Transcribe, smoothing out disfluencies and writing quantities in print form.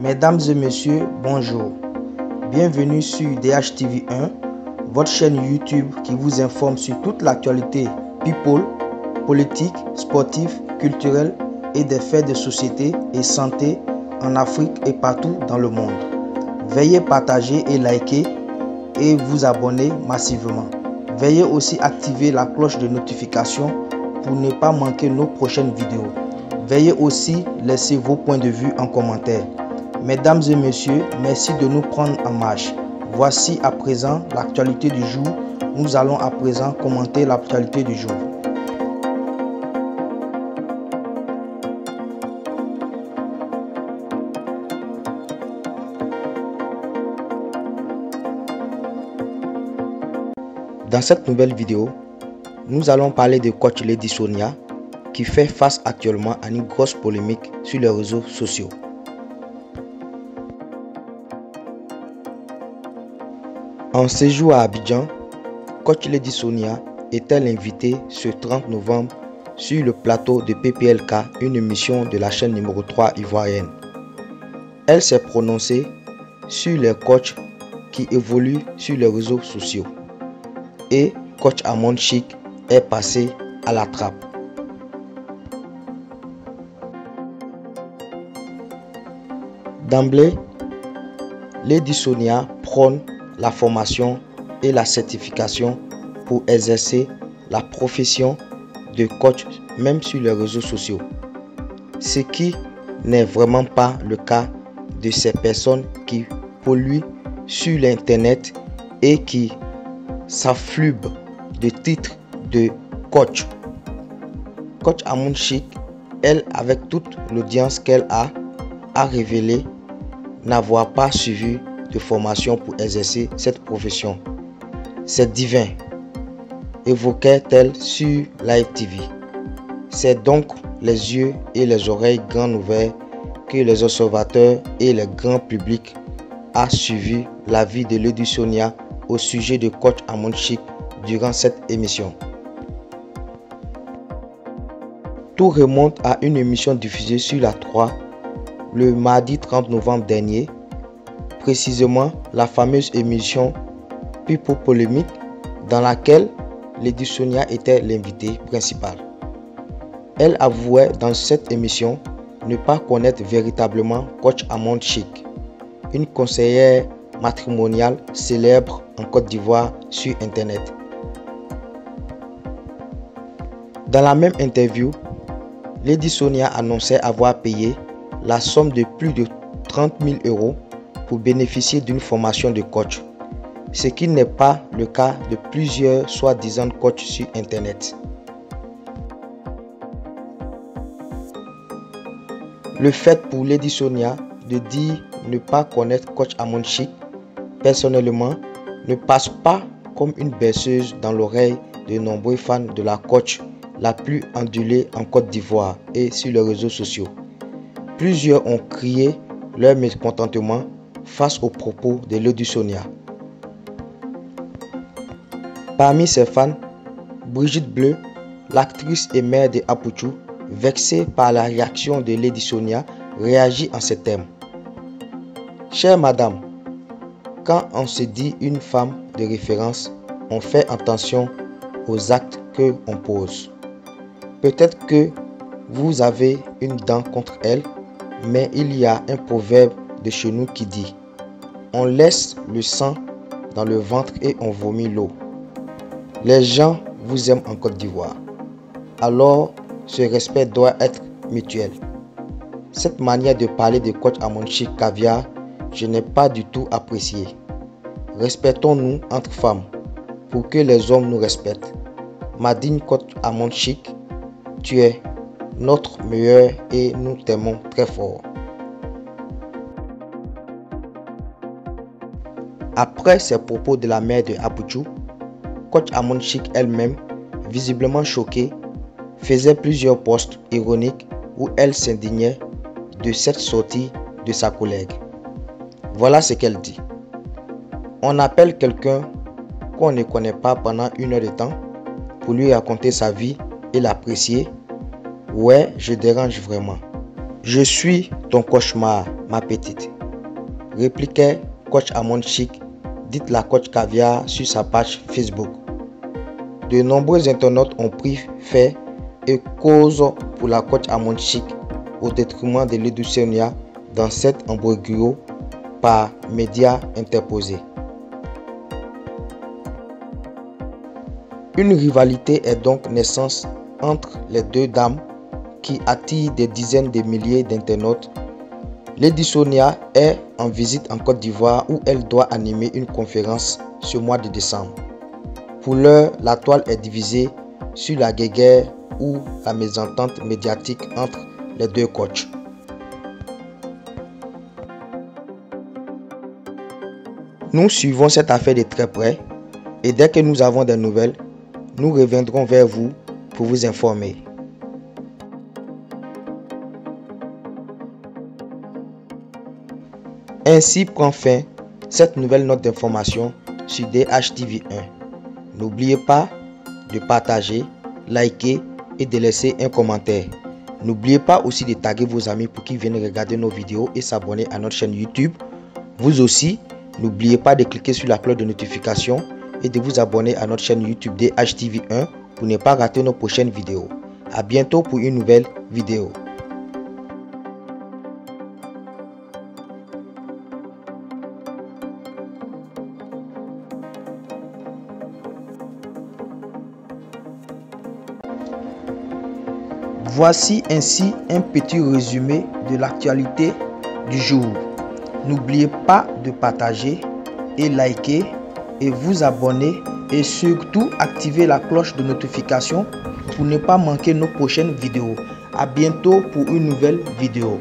Mesdames et messieurs, bonjour. Bienvenue sur DHTV1, votre chaîne YouTube qui vous informe sur toute l'actualité people, politique, sportive, culturelle et des faits de société et santé en Afrique et partout dans le monde. Veuillez partager et liker et vous abonner massivement. Veuillez aussi activer la cloche de notification pour ne pas manquer nos prochaines vidéos. Veuillez aussi laisser vos points de vue en commentaire. Mesdames et messieurs, merci de nous prendre en marche. Voici à présent l'actualité du jour. Nous allons à présent commenter l'actualité du jour. Dans cette nouvelle vidéo, nous allons parler de coach Lady Sonia qui fait face actuellement à une grosse polémique sur les réseaux sociaux. En séjour à Abidjan, coach Lady Sonia était l'invitée ce 30 novembre sur le plateau de PPLK, une émission de la chaîne numéro 3 ivoirienne. Elle s'est prononcée sur les coachs qui évoluent sur les réseaux sociaux. Et coach Amon Chic est passé à la trappe. D'emblée, Lady Sonia prône la formation et la certification pour exercer la profession de coach même sur les réseaux sociaux. Ce qui n'est vraiment pas le cas de ces personnes qui polluent sur l'internet et qui s'afflubent de titres de coach. Coach Amon Chic, elle, avec toute l'audience qu'elle a révélé n'avoir pas suivi de formation pour exercer cette profession. C'est divin, évoquait-elle sur Live TV. C'est donc les yeux et les oreilles grands ouverts que les observateurs et le grand public a suivi la vie de Lady Sonia au sujet de coach Amon Chic durant cette émission. Tout remonte à une émission diffusée sur la 3 le mardi 30 novembre dernier, précisément la fameuse émission People Polémique dans laquelle Lady Sonia était l'invitée principale. Elle avouait dans cette émission ne pas connaître véritablement coach Amon Chic, une conseillère matrimoniale célèbre en Côte d'Ivoire sur internet. Dans la même interview, Lady Sonia annonçait avoir payé la somme de plus de 30 000 € pour bénéficier d'une formation de coach, ce qui n'est pas le cas de plusieurs soi-disant coachs sur internet. Le fait pour Lady Sonia de dire ne pas connaître coach Amon Chic, personnellement, ne passe pas comme une berceuse dans l'oreille de nombreux fans de la coach la plus ondulée en Côte d'Ivoire et sur les réseaux sociaux. Plusieurs ont crié leur mécontentement face aux propos de Lady Sonia. Parmi ses fans, Brigitte Bleu, l'actrice et mère de Apuchou, vexée par la réaction de Lady Sonia, réagit en ces termes. Chère madame, quand on se dit une femme de référence, on fait attention aux actes que on pose. Peut-être que vous avez une dent contre elle, mais il y a un proverbe de chez nous qui dit « On laisse le sang dans le ventre et on vomit l'eau ». Les gens vous aiment en Côte d'Ivoire. Alors, ce respect doit être mutuel. Cette manière de parler de coach Amon Chic Caviar, je n'ai pas du tout apprécié. Respectons-nous entre femmes pour que les hommes nous respectent. Ma digne coach Amon Chic, tu es notre meilleur et nous t'aimons très fort. Après ces propos de la mère de Apuchou, coach Amon Chic elle-même, visiblement choquée, faisait plusieurs posts ironiques où elle s'indignait de cette sortie de sa collègue. Voilà ce qu'elle dit. On appelle quelqu'un qu'on ne connaît pas pendant 1 heure de temps pour lui raconter sa vie et l'apprécier. Ouais, je dérange vraiment. Je suis ton cauchemar, ma petite. Répliquait Coach Amon Chic, dite la Coach Caviar sur sa page Facebook. De nombreux internautes ont pris fait et cause pour la Coach Amon Chic au détriment de Lady Sonia dans cet embroglio par médias interposés. Une rivalité est donc naissance entre les deux dames qui attire des dizaines de milliers d'internautes. Lady Sonia est en visite en Côte d'Ivoire où elle doit animer une conférence ce mois de décembre. Pour l'heure, la toile est divisée sur la guéguerre ou la mésentente médiatique entre les deux coachs. Nous suivons cette affaire de très près et dès que nous avons des nouvelles, nous reviendrons vers vous pour vous informer. Ainsi prend fin cette nouvelle note d'information sur DHTV1. N'oubliez pas de partager, liker et de laisser un commentaire. N'oubliez pas aussi de taguer vos amis pour qu'ils viennent regarder nos vidéos et s'abonner à notre chaîne YouTube. Vous aussi, n'oubliez pas de cliquer sur la cloche de notification et de vous abonner à notre chaîne YouTube DHTV1 pour ne pas rater nos prochaines vidéos. A bientôt pour une nouvelle vidéo. Voici ainsi un petit résumé de l'actualité du jour. N'oubliez pas de partager et liker et vous abonner et surtout activer la cloche de notification pour ne pas manquer nos prochaines vidéos. A bientôt pour une nouvelle vidéo.